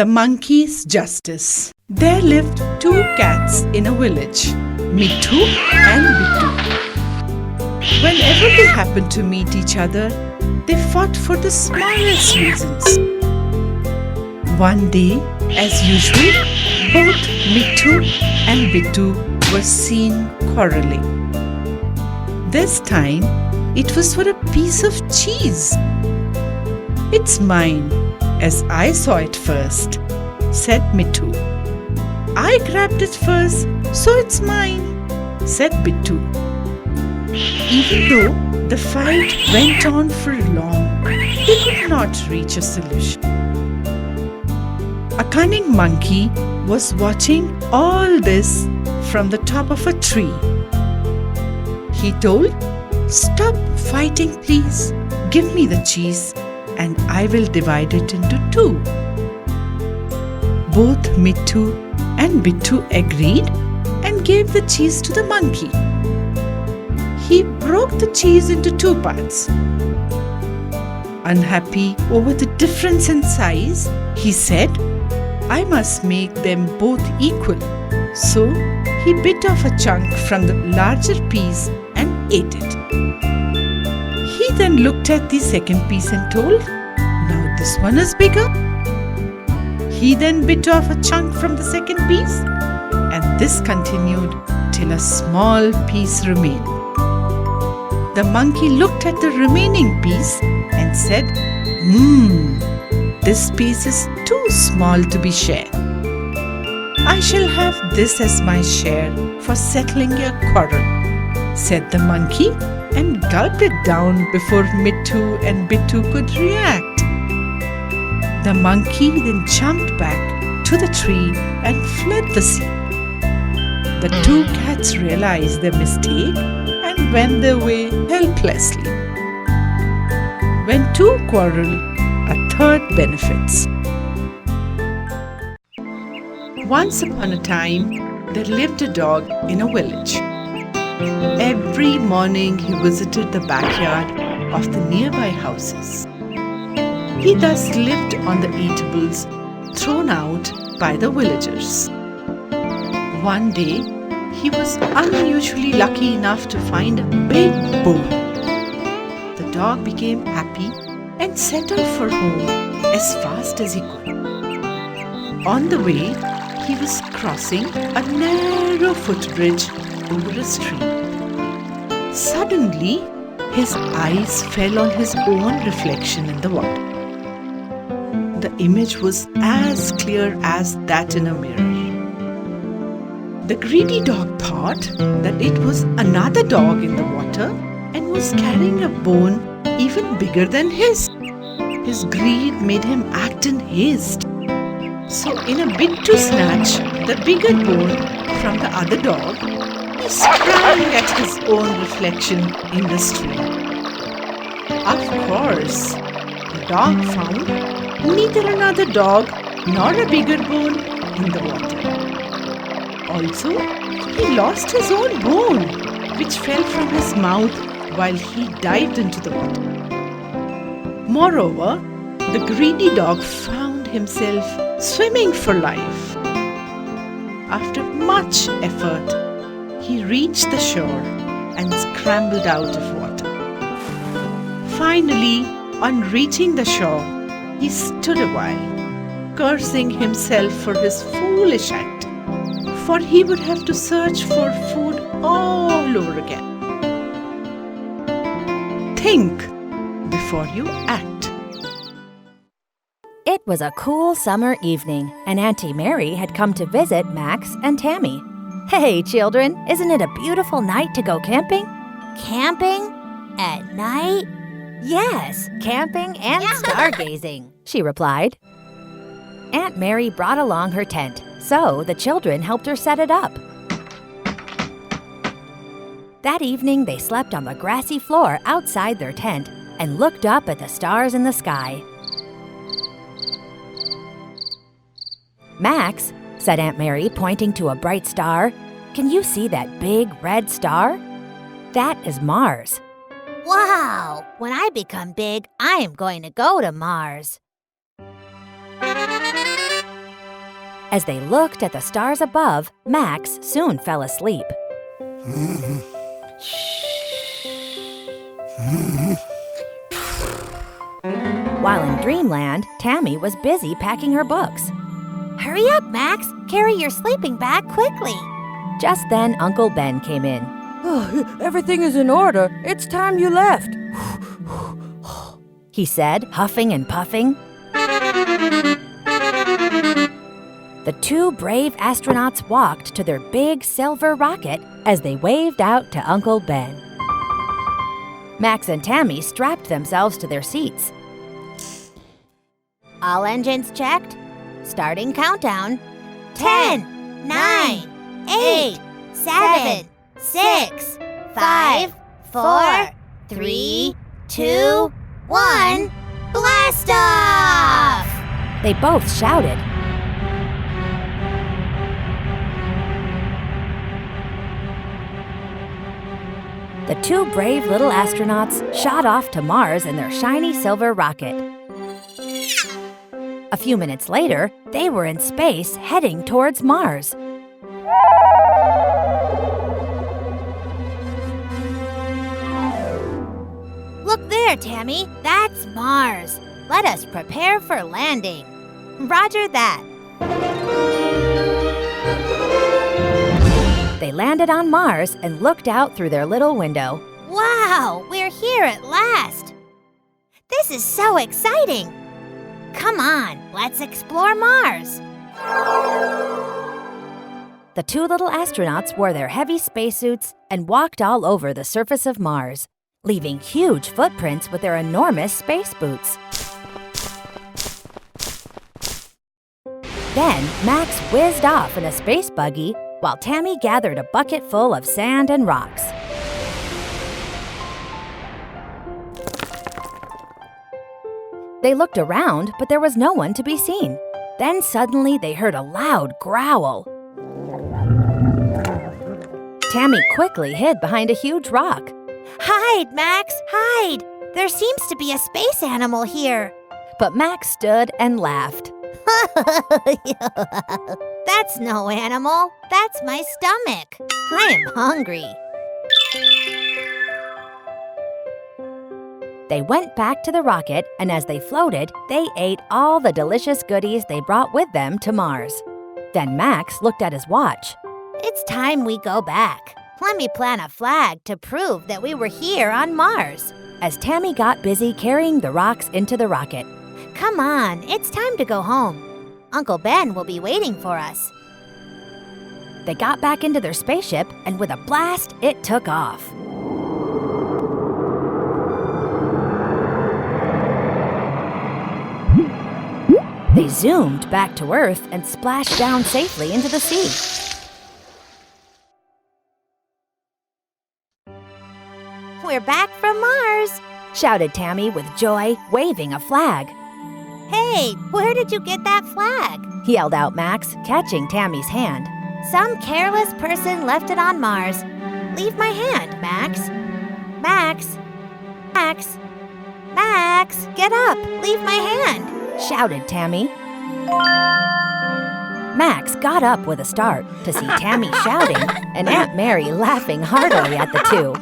The monkey's justice. There lived two cats in a village, Mittu and Bittu. Whenever they happened to meet each other, they fought for the smallest reasons. One day, as usual, both Mittu and Bittu were seen quarreling. This time, it was for a piece of cheese. "It's mine, as I saw it first," said Mittu. "I grabbed it first, so it's mine," said Bittu. Even though the fight went on for long, they could not reach a solution. A cunning monkey was watching all this from the top of a tree. He told, "Stop fighting, please. Give me the cheese and I will divide it into two." Both Mittu and Bittu agreed and gave the cheese to the monkey. He broke the cheese into two parts. Unhappy over the difference in size, he said, "I must make them both equal." So he bit off a chunk from the larger piece and ate it. He then looked at the second piece and told, "Now this one is bigger." He then bit off a chunk from the second piece, and this continued till a small piece remained. The monkey looked at the remaining piece and said, "This piece is too small to be shared. I shall have this as my share for settling your quarrel," said the monkey, and gulped it down before Mittu and Bittu could react. The monkey then jumped back to the tree and fled the scene. The two cats realized their mistake and went their way helplessly. When two quarrel, a third benefits. Once upon a time, there lived a dog in a village. Every morning he visited the backyard of the nearby houses. He thus lived on the eatables thrown out by the villagers. One day, he was unusually lucky enough to find a big bone. The dog became happy and set off for home as fast as he could. On the way, he was crossing a narrow footbridge over a stream. Suddenly, his eyes fell on his own reflection in the water. The image was as clear as that in a mirror. The greedy dog thought that it was another dog in the water and was carrying a bone even bigger than his. His greed made him act in haste. So, in a bid to snatch the bigger bone from the other dog, he sprang at his own reflection in the stream. Of course, the dog found neither another dog nor a bigger bone in the water. Also, he lost his own bone, which fell from his mouth while he dived into the water. Moreover, the greedy dog found himself swimming for life. After much effort, he reached the shore and scrambled out of water. Finally, on reaching the shore, he stood a while, cursing himself for his foolish act, for he would have to search for food all over again. Think before you act. It was a cool summer evening, and Auntie Mary had come to visit Max and Tammy. Hey, children, isn't it a beautiful night to go camping? Camping? At night? Yes, camping and stargazing, she replied. Aunt Mary brought along her tent, so the children helped her set it up. That evening, they slept on the grassy floor outside their tent and looked up at the stars in the sky. "Max," said Aunt Mary, pointing to a bright star, "can you see that big red star? That is Mars." Wow! When I become big, I am going to go to Mars. As they looked at the stars above, Max soon fell asleep. While in dreamland, Tammy was busy packing her books. Hurry up, Max. Carry your sleeping bag quickly. Just then, Uncle Ben came in. Oh, everything is in order. It's time you left. He said, huffing and puffing. The two brave astronauts walked to their big silver rocket as they waved out to Uncle Ben. Max and Tammy strapped themselves to their seats. All engines checked. Starting countdown. 10, 9, 8, 7, 6, 5, 4, 3, 2, 1. Blast off! They both shouted. The two brave little astronauts shot off to Mars in their shiny silver rocket. A few minutes later, they were in space heading towards Mars. Look there, Tammy. That's Mars. Let us prepare for landing. Roger that. They landed on Mars and looked out through their little window. Wow, we're here at last. This is so exciting. Come on, let's explore Mars. The two little astronauts wore their heavy spacesuits and walked all over the surface of Mars, leaving huge footprints with their enormous space boots. Then Max whizzed off in a space buggy while Tammy gathered a bucket full of sand and rocks. They looked around, but there was no one to be seen. Then suddenly they heard a loud growl. Tammy quickly hid behind a huge rock. Hide, Max, hide. There seems to be a space animal here. But Max stood and laughed. That's no animal. That's my stomach. I am hungry. They went back to the rocket, and as they floated, they ate all the delicious goodies they brought with them to Mars. Then Max looked at his watch. It's time we go back. Let me plant a flag to prove that we were here on Mars. As Tammy got busy carrying the rocks into the rocket. Come on, it's time to go home. Uncle Ben will be waiting for us. They got back into their spaceship, and with a blast, it took off. They zoomed back to Earth and splashed down safely into the sea. We're back from Mars, shouted Tammy with joy, waving a flag. Hey, where did you get that flag? Yelled out Max, catching Tammy's hand. Some careless person left it on Mars. Leave my hand, Max. Max. Max. Max, get up. Leave my hand. Shouted Tammy. Max got up with a start to see Tammy shouting and Aunt Mary laughing heartily at the two.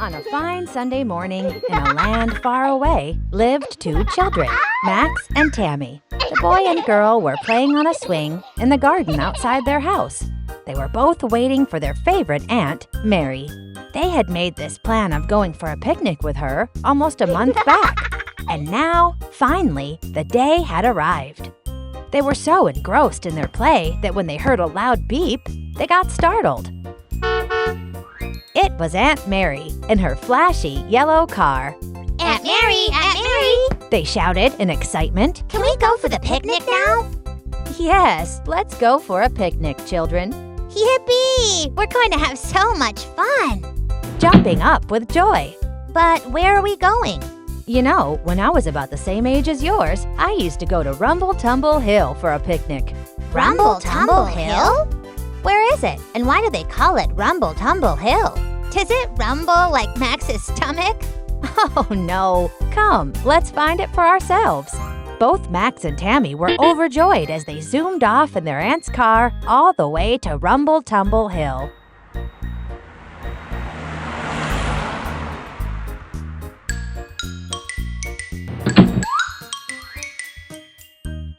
On a fine Sunday morning, in a land far away, lived two children, Max and Tammy. The boy and girl were playing on a swing in the garden outside their house. They were both waiting for their favorite Aunt, Mary. They had made this plan of going for a picnic with her almost a month back. And now, finally, the day had arrived. They were so engrossed in their play that when they heard a loud beep, they got startled. It was Aunt Mary in her flashy yellow car. Aunt Mary! Aunt Mary! They shouted in excitement. Can we go for the picnic now? Yes, let's go for a picnic, children. Yippee! We're going to have so much fun! Jumping up with joy. But where are we going? You know, when I was about the same age as yours, I used to go to Rumble Tumble Hill for a picnic. Rumble Tumble Hill? Where is it? And why do they call it Rumble Tumble Hill? Does it rumble like Max's stomach? Oh no! Come, let's find it for ourselves. Both Max and Tammy were overjoyed as they zoomed off in their aunt's car all the way to Rumble Tumble Hill.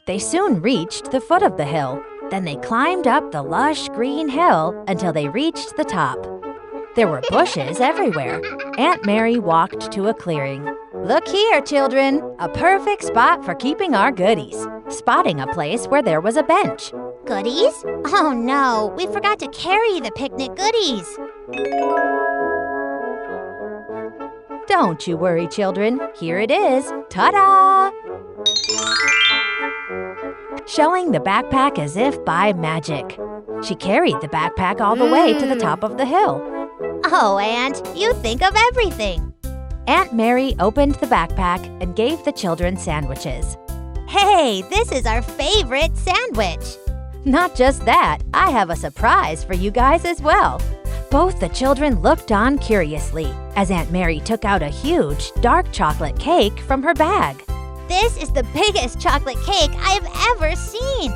They soon reached the foot of the hill. Then they climbed up the lush green hill until they reached the top. There were bushes everywhere. Aunt Mary walked to a clearing. Look here, children, a perfect spot for keeping our goodies. Spotting a place where there was a bench. Goodies? Oh no, we forgot to carry the picnic goodies. Don't you worry, children. Here it is. Ta-da! Showing the backpack as if by magic. She carried the backpack all the way to the top of the hill. Oh, Aunt, you think of everything. Aunt Mary opened the backpack and gave the children sandwiches. Hey, this is our favorite sandwich. Not just that, I have a surprise for you guys as well. Both the children looked on curiously as Aunt Mary took out a huge, dark chocolate cake from her bag. This is the biggest chocolate cake I've ever seen.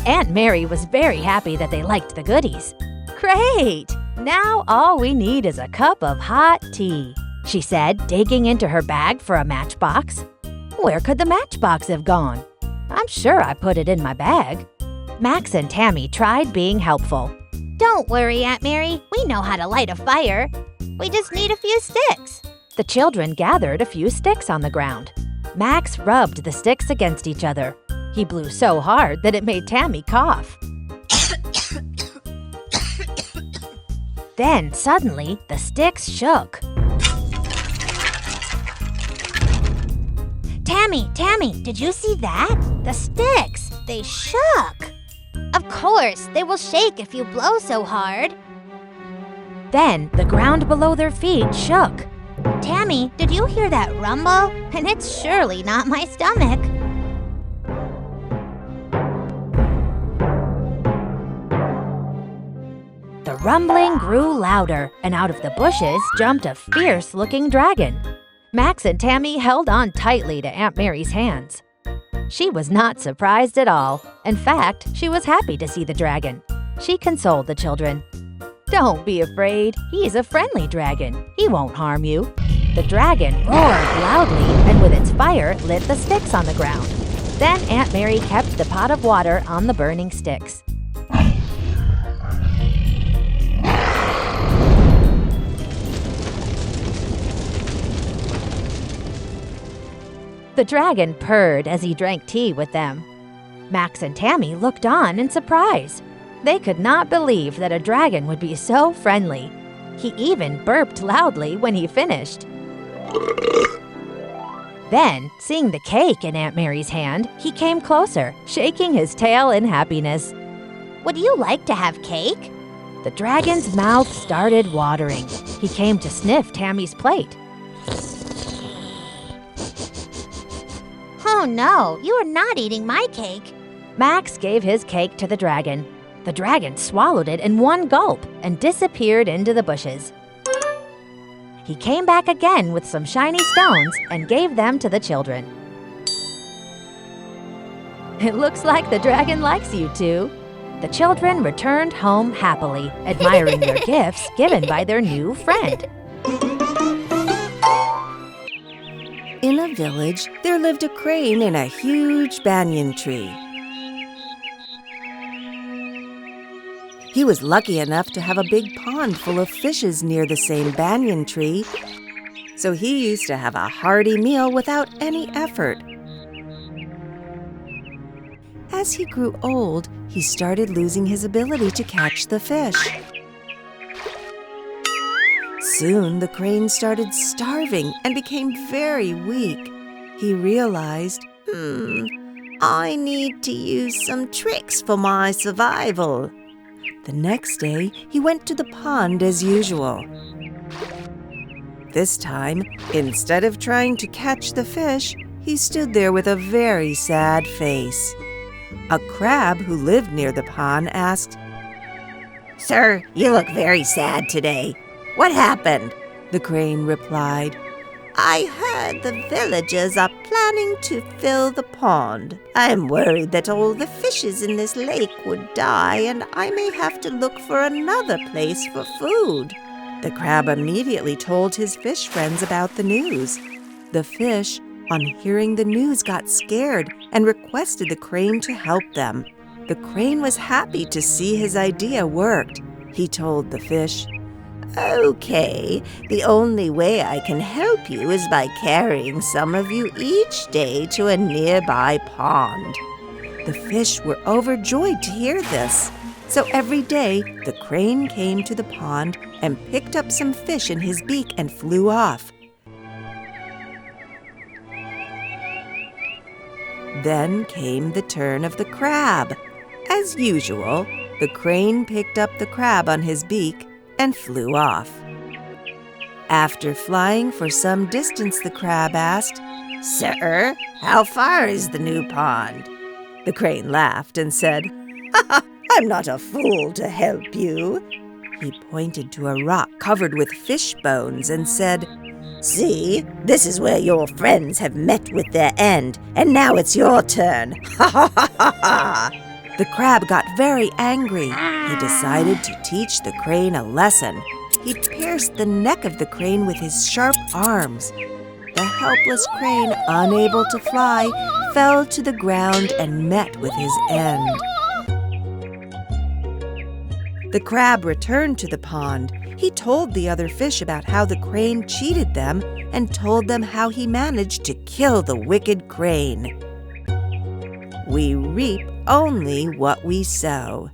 Aunt Mary was very happy that they liked the goodies. Great! Now all we need is a cup of hot tea, she said, digging into her bag for a matchbox. Where could the matchbox have gone? I'm sure I put it in my bag. Max and Tammy tried being helpful. Don't worry, Aunt Mary. We know how to light a fire. We just need a few sticks. The children gathered a few sticks on the ground. Max rubbed the sticks against each other. He blew so hard that it made Tammy cough. Then, suddenly, the sticks shook. Tammy, did you see that? The sticks, they shook. Of course, they will shake if you blow so hard. Then, the ground below their feet shook. Tammy, did you hear that rumble? And it's surely not my stomach. The rumbling grew louder, and out of the bushes jumped a fierce-looking dragon. Max and Tammy held on tightly to Aunt Mary's hands. She was not surprised at all. In fact, she was happy to see the dragon. She consoled the children. Don't be afraid. He's a friendly dragon. He won't harm you. The dragon roared loudly, and with its fire lit the sticks on the ground. Then Aunt Mary kept the pot of water on the burning sticks. The dragon purred as he drank tea with them. Max and Tammy looked on in surprise. They could not believe that a dragon would be so friendly. He even burped loudly when he finished. Then, seeing the cake in Aunt Mary's hand, he came closer, shaking his tail in happiness. Would you like to have cake? The dragon's mouth started watering. He came to sniff Tammy's plate. Oh no, you are not eating my cake. Max gave his cake to the dragon. The dragon swallowed it in one gulp and disappeared into the bushes. He came back again with some shiny stones and gave them to the children. It looks like the dragon likes you too. The children returned home happily, admiring their gifts given by their new friend. In a village, there lived a crane in a huge banyan tree. He was lucky enough to have a big pond full of fishes near the same banyan tree, so he used to have a hearty meal without any effort. As he grew old, he started losing his ability to catch the fish. Soon, the crane started starving and became very weak. He realized, I need to use some tricks for my survival. The next day, he went to the pond as usual. This time, instead of trying to catch the fish, he stood there with a very sad face. A crab who lived near the pond asked, Sir, you look very sad today. What happened? The crane replied. I heard the villagers are planning to fill the pond. I am worried that all the fishes in this lake would die, and I may have to look for another place for food. The crab immediately told his fish friends about the news. The fish, on hearing the news, got scared and requested the crane to help them. The crane was happy to see his idea worked. He told the fish, Okay, the only way I can help you is by carrying some of you each day to a nearby pond. The fish were overjoyed to hear this. So every day, the crane came to the pond and picked up some fish in his beak and flew off. Then came the turn of the crab. As usual, the crane picked up the crab on his beak and flew off. After flying for some distance, the crab asked, Sir, how far is the new pond? The crane laughed and said, I'm not a fool to help you. He pointed to a rock covered with fish bones and said, See, this is where your friends have met with their end, and now it's your turn. Ha ha ha ha ha! The crab got very angry. He decided to teach the crane a lesson. He pierced the neck of the crane with his sharp arms. The helpless crane, unable to fly, fell to the ground and met with his end. The crab returned to the pond. He told the other fish about how the crane cheated them and told them how he managed to kill the wicked crane. We reap only what we sow.